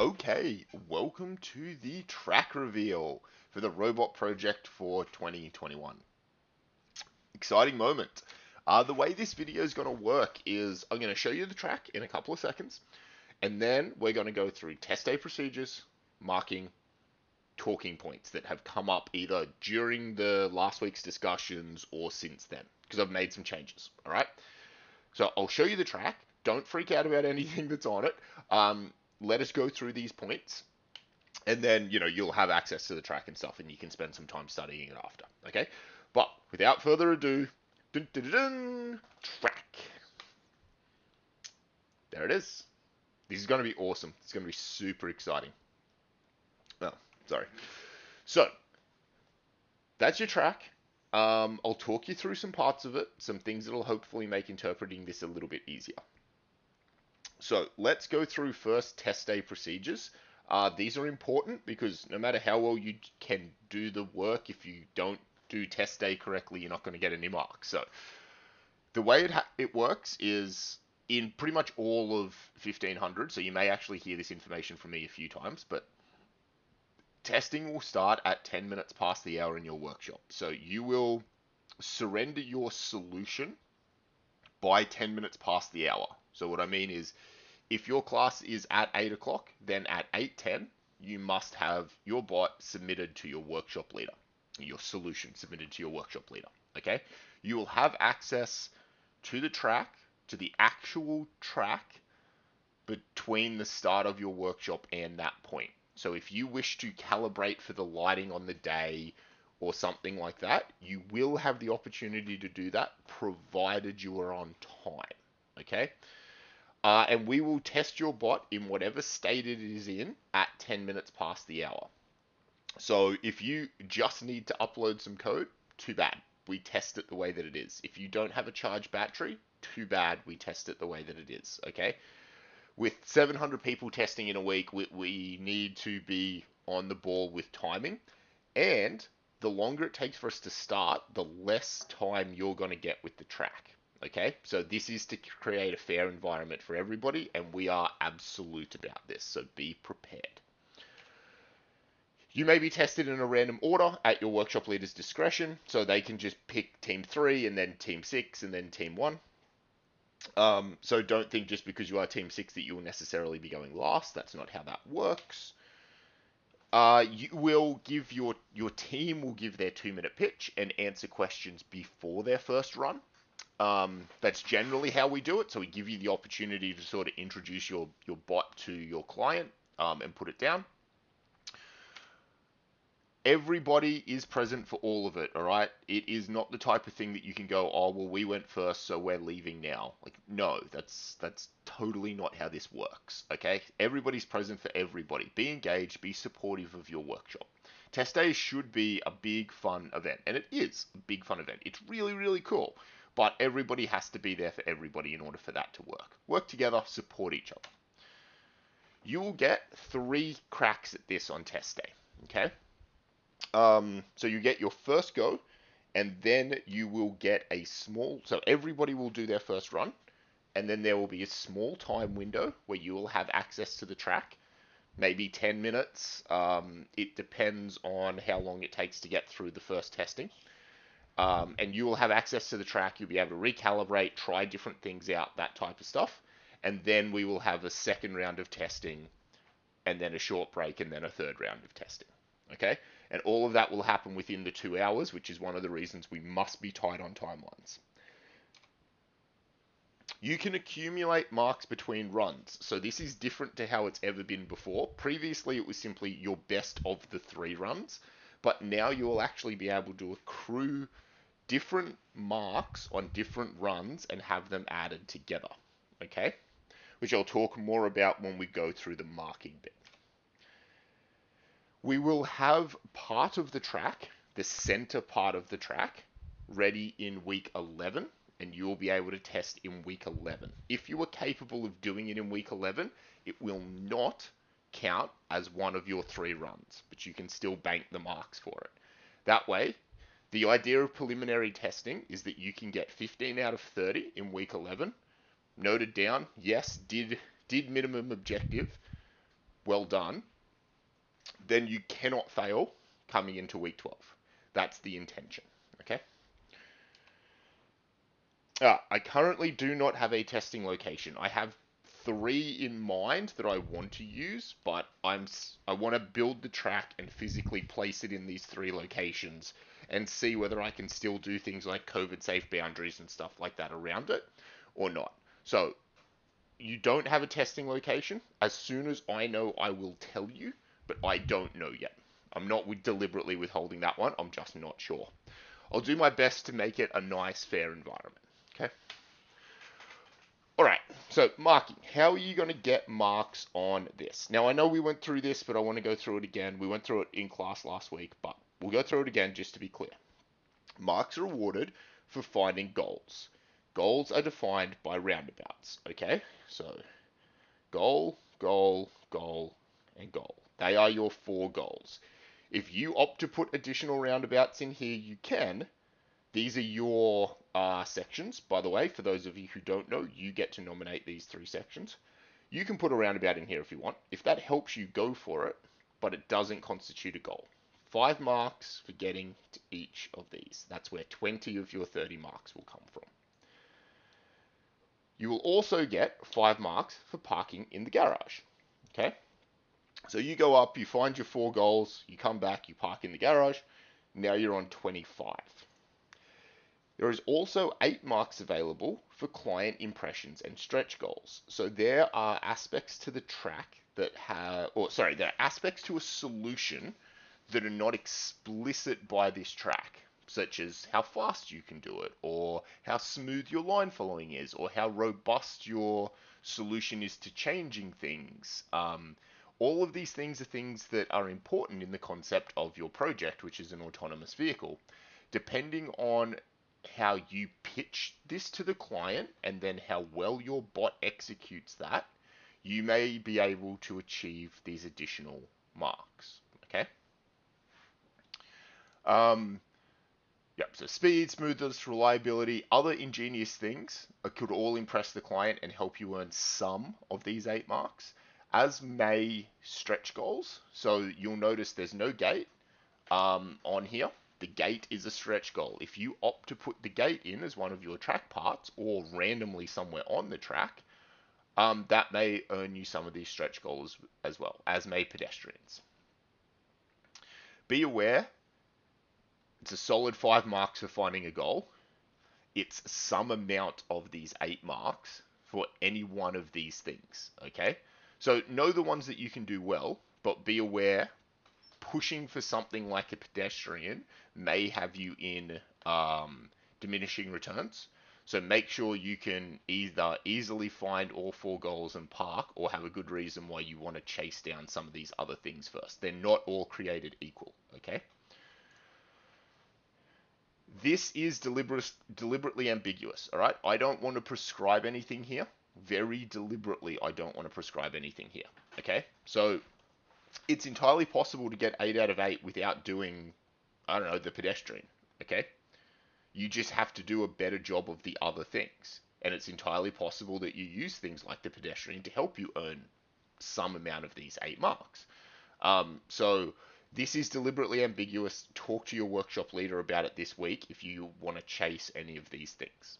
Okay, welcome to the track reveal for the robot project for 2021. Exciting moment. The way this video is going to work is I'm going to show you the track in a couple of seconds, and then we're going to go through test day procedures, marking, talking points that have come up either during the last week's discussions or since then, because I've made some changes. All right. So I'll show you the track. Don't freak out about anything that's on it. Let us go through these points, and then you'll have access to the track and stuff, and you can spend some time studying it after. Okay, but without further ado, dun, dun, dun, dun, track. There it is. This is going to be awesome. It's going to be super exciting. Oh, sorry. So that's your track. I'll talk you through some parts of it, some things that'll hopefully make interpreting this a little bit easier. So let's go through first test day procedures. These are important because no matter how well you can do the work, if you don't do test day correctly, you're not going to get any marks. So the way it works is in pretty much all of 1500. So you may actually hear this information from me a few times, but testing will start at 10 minutes past the hour in your workshop. So you will surrender your solution by 10 minutes past the hour. So what I mean is, if your class is at 8 o'clock, then at 8:10, you must have your bot submitted to your workshop leader, your solution submitted to your workshop leader. Okay? You will have access to the track, to the actual track, between the start of your workshop and that point. So if you wish to calibrate for the lighting on the day or something like that, you will have the opportunity to do that, provided you are on time. Okay? And we will test your bot in whatever state it is in at 10 minutes past the hour. So if you just need to upload some code, too bad. We test it the way that it is. If you don't have a charged battery, too bad. We test it the way that it is. Okay? With 700 people testing in a week, we need to be on the ball with timing. And the longer it takes for us to start, the less time you're going to get with the track. Okay, so this is to create a fair environment for everybody, and we are absolute about this, so be prepared. You may be tested in a random order at your workshop leader's discretion, so they can just pick team 3 and then team 6 and then team 1. So don't think just because you are team 6 that you will necessarily be going last. That's not how that works. You will give your team will give their 2-minute pitch and answer questions before their first run. That's generally how we do it. So we give you the opportunity to sort of introduce your bot to your client and put it down. Everybody is present for all of it, all right? It is not the type of thing that you can go, oh, well, we went first, so we're leaving now. Like, no, that's totally not how this works, okay? Everybody's present for everybody. Be engaged, be supportive of your workshop. Test days should be a big, fun event, and it is a big, fun event. It's really, really cool, but everybody has to be there for everybody in order for that to work. Work together, support each other. You will get 3 cracks at this on test day, okay? So you get your first go, and then you will get a small, so everybody will do their first run, and then there will be a small time window where you will have access to the track, maybe 10 minutes. It depends on how long it takes to get through the first testing. And you will have access to the track. You'll be able to recalibrate, try different things out, that type of stuff. And then we will have a second round of testing, and then a short break, and then a third round of testing. Okay? And all of that will happen within the 2 hours, which is one of the reasons we must be tight on timelines. You can accumulate marks between runs. So this is different to how it's ever been before. Previously, it was simply your best of the 3 runs, but now you will actually be able to accrue different marks on different runs and have them added together. Okay? Which I'll talk more about when we go through the marking bit. We will have part of the track, the center part of the track, ready in week 11, and you will be able to test in week 11. If you are capable of doing it in week 11, it will not count as one of your 3 runs, but you can still bank the marks for it. That way, the idea of preliminary testing is that you can get 15 out of 30 in week 11, noted down, yes, did minimum objective, well done, then you cannot fail coming into week 12. That's the intention. Okay. I currently do not have a testing location. I have 3 in mind that I want to use, but I want to build the track and physically place it in these 3 locations and see whether I can still do things like COVID safe boundaries and stuff like that around it or not. So you don't have a testing location. As soon as I know, I will tell you, but I don't know yet. I'm not deliberately withholding that one. I'm just not sure. I'll do my best to make it a nice, fair environment. Okay. All right. So marking. How are you going to get marks on this? Now I know we went through this, but I want to go through it again. We went through it in class last week, but we'll go through it again just to be clear. Marks are awarded for finding goals. Goals are defined by roundabouts. Okay. So goal, goal, goal, and goal. They are your 4 goals. If you opt to put additional roundabouts in here, you can. These are your sections, by the way. For those of you who don't know, you get to nominate these 3 sections. You can put a roundabout in here if you want. If that helps you, go for it, but it doesn't constitute a goal. 5 marks for getting to each of these. That's where 20 of your 30 marks will come from. You will also get 5 marks for parking in the garage. Okay? So you go up, you find your 4 goals, you come back, you park in the garage. Now you're on 25. There is also 8 marks available for client impressions and stretch goals. So there are aspects to the track that there are aspects to a solution that are not explicit by this track, such as how fast you can do it, or how smooth your line following is, or how robust your solution is to changing things. All of these things are things that are important in the concept of your project, which is an autonomous vehicle. Depending on how you pitch this to the client and then how well your bot executes that, you may be able to achieve these additional marks. Okay. Yep. So speed, smoothness, reliability, other ingenious things could all impress the client and help you earn some of these 8 marks, as may stretch goals. So you'll notice there's no gate on here. The gate is a stretch goal. If you opt to put the gate in as one of your track parts or randomly somewhere on the track, that may earn you some of these stretch goals as well, as may pedestrians. Be aware, it's a solid 5 marks for finding a goal. It's some amount of these 8 marks for any one of these things, okay? So know the ones that you can do well, but be aware pushing for something like a pedestrian may have you in diminishing returns. So make sure you can either easily find all 4 goals and park, or have a good reason why you want to chase down some of these other things first. They're not all created equal, okay? This is deliberately ambiguous, all right? I don't want to prescribe anything here. Very deliberately, I don't want to prescribe anything here, okay? So it's entirely possible to get 8 out of 8 without doing, I don't know, the pedestrian, okay? You just have to do a better job of the other things. And it's entirely possible that you use things like the pedestrian to help you earn some amount of these 8 marks. So this is deliberately ambiguous. Talk to your workshop leader about it this week if you want to chase any of these things,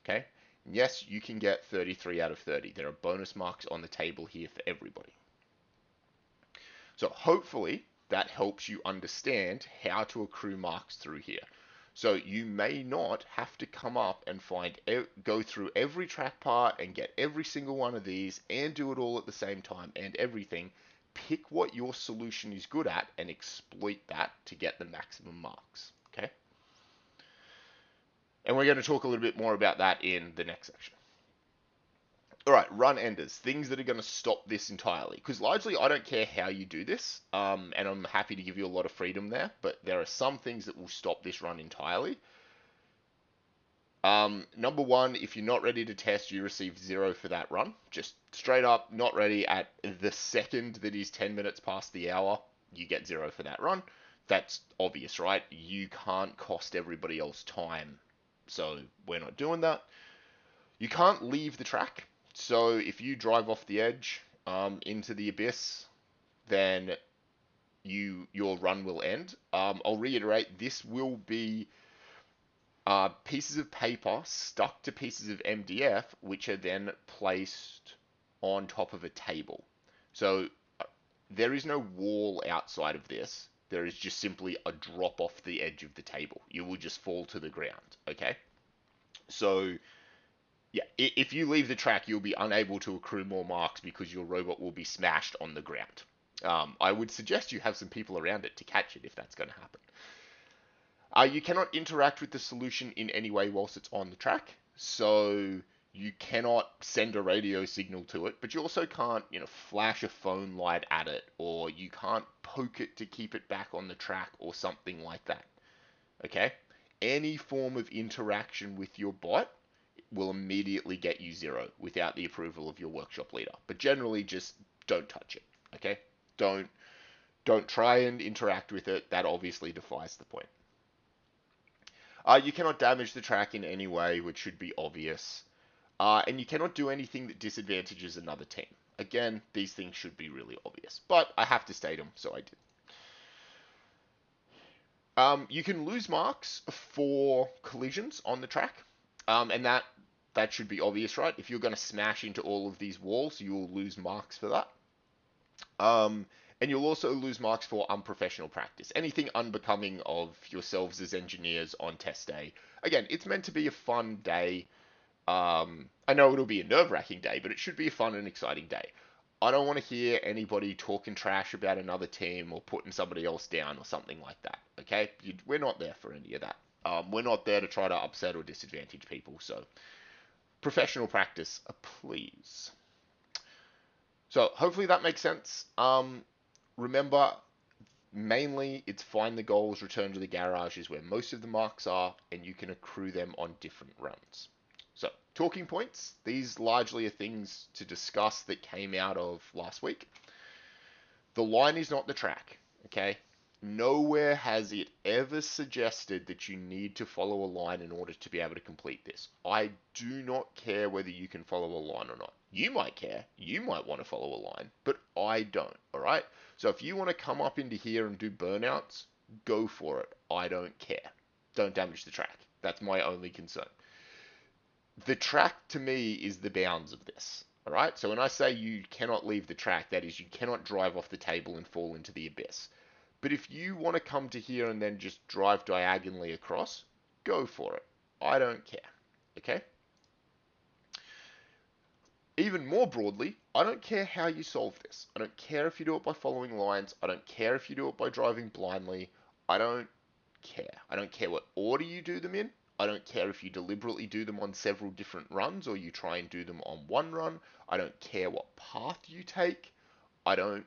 okay? Yes, you can get 33 out of 30. There are bonus marks on the table here for everybody. So hopefully that helps you understand how to accrue marks through here. So you may not have to come up and go through every track part and get every single one of these and do it all at the same time and everything. Pick what your solution is good at and exploit that to get the maximum marks, okay? And we're going to talk a little bit more about that in the next section. All right, run enders, things that are going to stop this entirely. Because largely, I don't care how you do this, and I'm happy to give you a lot of freedom there, but there are some things that will stop this run entirely. Number 1, if you're not ready to test, you receive 0 for that run. Just straight up, not ready. At the second that is 10 minutes past the hour, you get 0 for that run. That's obvious, right? You can't cost everybody else time, so we're not doing that. You can't leave the track. So if you drive off the edge into the abyss, then your run will end. I'll reiterate, this will be pieces of paper stuck to pieces of MDF, which are then placed on top of a table. So there is no wall outside of this. There is just simply a drop off the edge of the table. You will just fall to the ground. Okay. So yeah, if you leave the track, you'll be unable to accrue more marks because your robot will be smashed on the ground. I would suggest you have some people around it to catch it if that's going to happen. You cannot interact with the solution in any way whilst it's on the track. So you cannot send a radio signal to it, but you also can't, flash a phone light at it, or you can't poke it to keep it back on the track or something like that. Okay? Any form of interaction with your bot will immediately get you 0 without the approval of your workshop leader. But generally, just don't touch it. Okay? Don't try and interact with it. That obviously defies the point. You cannot damage the track in any way, which should be obvious. And you cannot do anything that disadvantages another team. Again, these things should be really obvious, but I have to state them, so I did. You can lose marks for collisions on the track, and that should be obvious, right? If you're going to smash into all of these walls, you'll lose marks for that. And you'll also lose marks for unprofessional practice. Anything unbecoming of yourselves as engineers on test day. Again, it's meant to be a fun day. I know it'll be a nerve-wracking day, but it should be a fun and exciting day. I don't want to hear anybody talking trash about another team or putting somebody else down or something like that. Okay? We're not there for any of that. We're not there to try to upset or disadvantage people. So, professional practice, please. So, hopefully that makes sense. Remember, mainly it's find the goals, return to the garage is where most of the marks are, and you can accrue them on different runs. So, talking points. These largely are things to discuss that came out of last week. The line is not the track, okay? Nowhere has it ever suggested that you need to follow a line in order to be able to complete this. I do not care whether you can follow a line or not. You might care. You might want to follow a line, but I don't, all right? So if you want to come up into here and do burnouts, go for it. I don't care. Don't damage the track. That's my only concern. The track to me is the bounds of this. All right. So when I say you cannot leave the track, that is, you cannot drive off the table and fall into the abyss. But if you want to come to here and then just drive diagonally across, go for it. I don't care. Okay. Even more broadly, I don't care how you solve this. I don't care if you do it by following lines. I don't care if you do it by driving blindly. I don't care. I don't care what order you do them in. I don't care if you deliberately do them on several different runs or you try and do them on one run. I don't care what path you take. I don't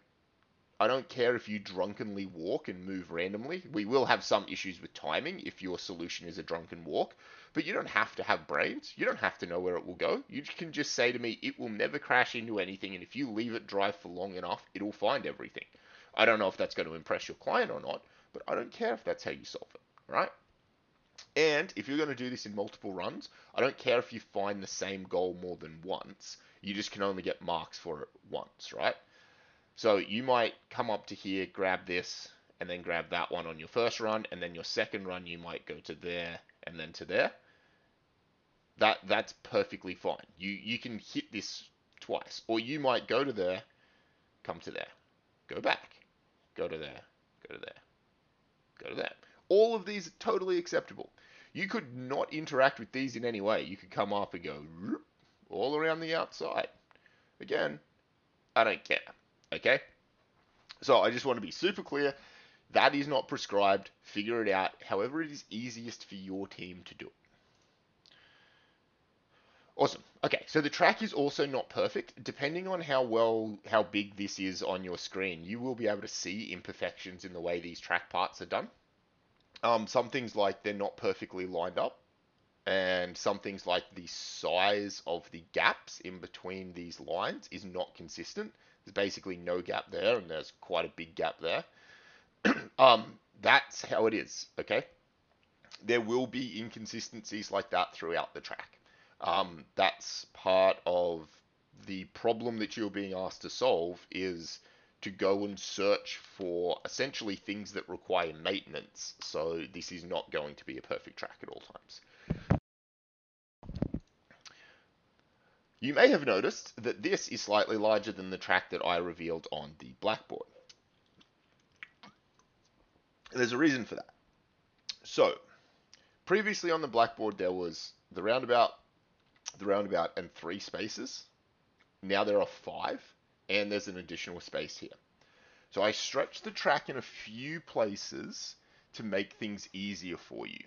care if you drunkenly walk and move randomly. We will have some issues with timing if your solution is a drunken walk, but you don't have to have brains. You don't have to know where it will go. You can just say to me, it will never crash into anything, and if you leave it drive for long enough, it'll find everything. I don't know if that's going to impress your client or not, but I don't care if that's how you solve it, right? And if you're going to do this in multiple runs, I don't care if you find the same goal more than once. You just can only get marks for it once, right? So you might come up to here, grab this, and then grab that one on your first run, and then your second run you might go to there and then to there. That's perfectly fine. You can hit this twice, or you might go to there, come to there, go back, go to there, go to there, go to there. All of these are totally acceptable. You could not interact with these in any way. You could come up and go all around the outside. Again, I don't care. Okay? So I just want to be super clear. That is not prescribed. Figure it out however it is easiest for your team to do it. Awesome. Okay, so the track is also not perfect. Depending on how big this is on your screen, you will be able to see imperfections in the way these track parts are done. Some things like they're not perfectly lined up, and some things like the size of the gaps in between these lines is not consistent. There's basically no gap there, and there's quite a big gap there. That's how it is, okay? There will be inconsistencies like that throughout the track. That's part of the problem that you're being asked to solve is to go and search for essentially things that require maintenance. So this is not going to be a perfect track at all times. You may have noticed that this is slightly larger than the track that I revealed on the blackboard. There's a reason for that. So, previously on the blackboard there was the roundabout, and 3 spaces. Now there are 5, and there's an additional space here. So I stretched the track in a few places to make things easier for you.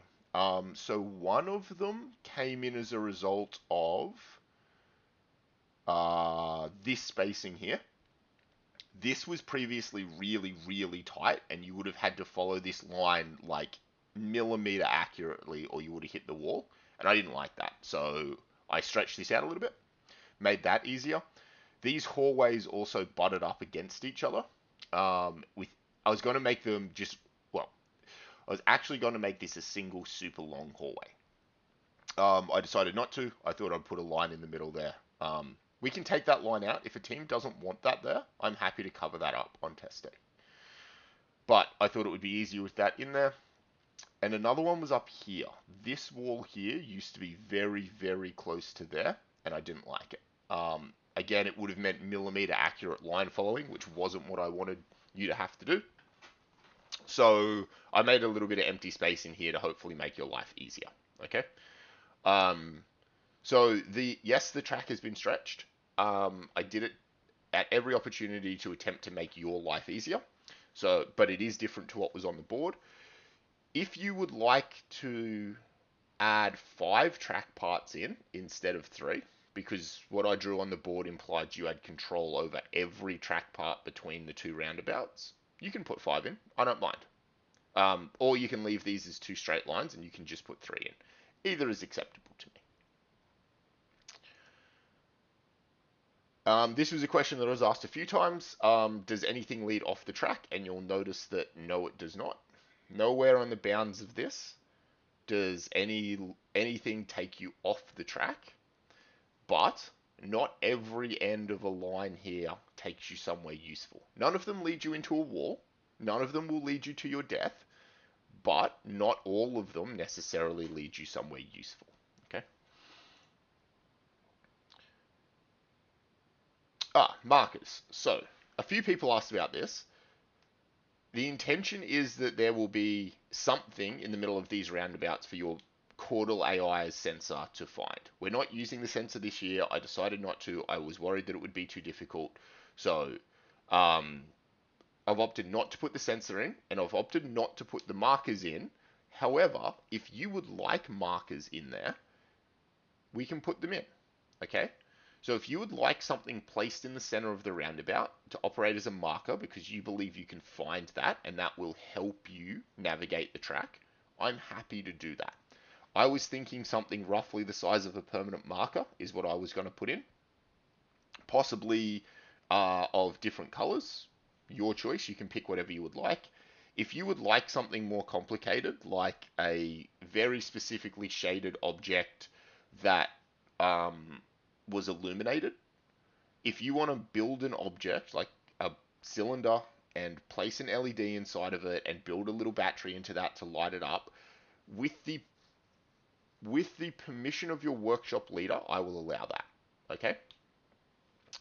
So one of them came in as a result of this spacing here. This was previously really, really tight, and you would have had to follow this line like millimeter accurately, or you would have hit the wall. And I didn't like that, so I stretched this out a little bit, made that easier. These hallways also butted up against each other. I was going to make them I was actually going to make this a single super long hallway. I decided not to. I thought I'd put a line in the middle there. We can take that line out. If a team doesn't want that there, I'm happy to cover that up on test day. But I thought it would be easier with that in there. And another one was up here. This wall here used to be very, very close to there, and I didn't like it. Again, it would have meant millimeter accurate line following, which wasn't what I wanted you to have to do. So I made a little bit of empty space in here to hopefully make your life easier. Okay. So yes, the track has been stretched. I did it at every opportunity to attempt to make your life easier. But it is different to what was on the board. If you would like to add 5 track parts in instead of 3, because what I drew on the board implied you had control over every track part between the 2 roundabouts, you can put 5 in. I don't mind. Or you can leave these as 2 straight lines and you can just put 3 in. Either is acceptable to me. This was a question that I was asked a few times. Does anything lead off the track? And you'll notice that no, it does not. Nowhere on the bounds of this does anything take you off the track, but not every end of a line here takes you somewhere useful. None of them lead you into a wall. None of them will lead you to your death, but not all of them necessarily lead you somewhere useful. Okay. Markers. So, a few people asked about this. The intention is that there will be something in the middle of these roundabouts for your caudal AI sensor to find. We're not using the sensor this year. I decided not to. I was worried that it would be too difficult. So, I've opted not to put the sensor in, and I've opted not to put the markers in. However, if you would like markers in there, we can put them in. Okay? So if you would like something placed in the center of the roundabout to operate as a marker because you believe you can find that and that will help you navigate the track, I'm happy to do that. I was thinking something roughly the size of a permanent marker is what I was going to put in. Possibly of different colors. Your choice. You can pick whatever you would like. If you would like something more complicated, like a very specifically shaded object that was illuminated, if you want to build an object like a cylinder and place an LED inside of it and build a little battery into that to light it up, with the permission of your workshop leader, I will allow that. Okay?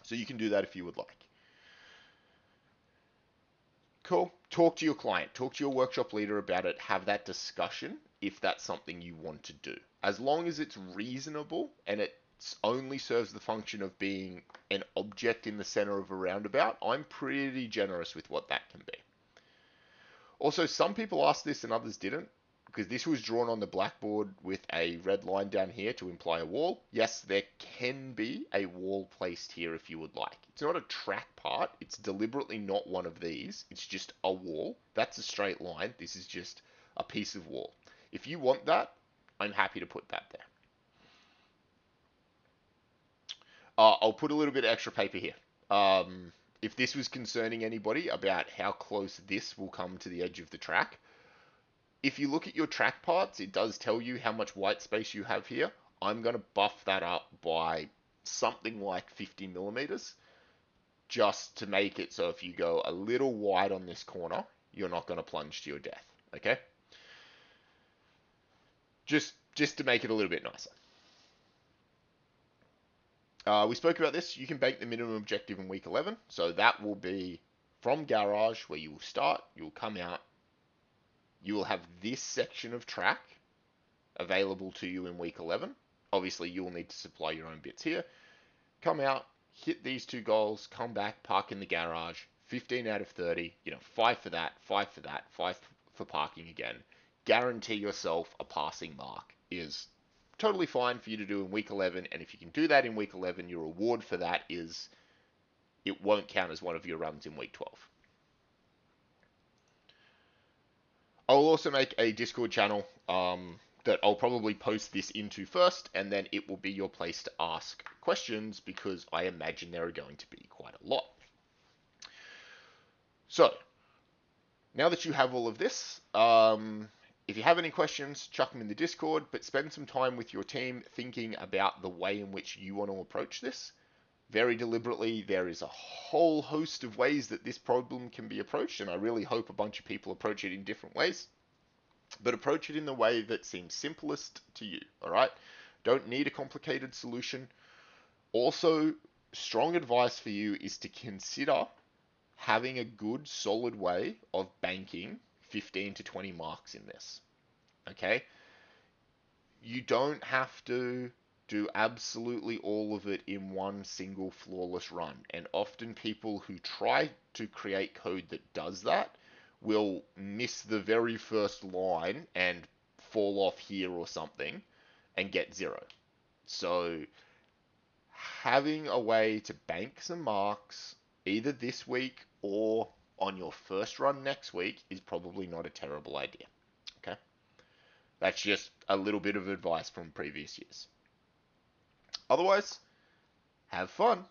So you can do that if you would like. Cool. Talk to your client, talk to your workshop leader about it, have that discussion if that's something you want to do. As long as it's reasonable and it only serves the function of being an object in the center of a roundabout, I'm pretty generous with what that can be. Also, some people asked this and others didn't, because this was drawn on the blackboard with a red line down here to imply a wall. Yes, there can be a wall placed here if you would like. It's not a track part. It's deliberately not one of these. It's just a wall. That's a straight line. This is just a piece of wall. If you want that, I'm happy to put that there. I'll put a little bit of extra paper here. If this was concerning anybody about how close this will come to the edge of the track, if you look at your track parts, it does tell you how much white space you have here. I'm going to buff that up by something like 50 millimeters. just to make it so if you go a little wide on this corner, you're not going to plunge to your death. Okay? Just to make it a little bit nicer. We spoke about this. You can bank the minimum objective in week 11. So that will be from garage, where you will start, you will come out, you will have this section of track available to you in week 11. Obviously, you will need to supply your own bits here. Come out, hit these two goals, come back, park in the garage. 15 out of 30, 5 for that, 5 for that, 5 for parking again. Guarantee yourself a passing mark is totally fine for you to do in week 11. And if you can do that in week 11, your reward for that is it won't count as one of your runs in week 12. I'll also make a Discord channel that I'll probably post this into first, and then it will be your place to ask questions because I imagine there are going to be quite a lot. So, now that you have all of this, if you have any questions, chuck them in the Discord, but spend some time with your team thinking about the way in which you want to approach this. Very deliberately, there is a whole host of ways that this problem can be approached, and I really hope a bunch of people approach it in different ways. But approach it in the way that seems simplest to you, all right? Don't need a complicated solution. Also, strong advice for you is to consider having a good, solid way of banking 15 to 20 marks in this, okay? You don't have to do absolutely all of it in one single flawless run. And often people who try to create code that does that will miss the very first line and fall off here or something and get 0. So having a way to bank some marks either this week or on your first run next week is probably not a terrible idea. Okay? That's just a little bit of advice from previous years. Otherwise, have fun.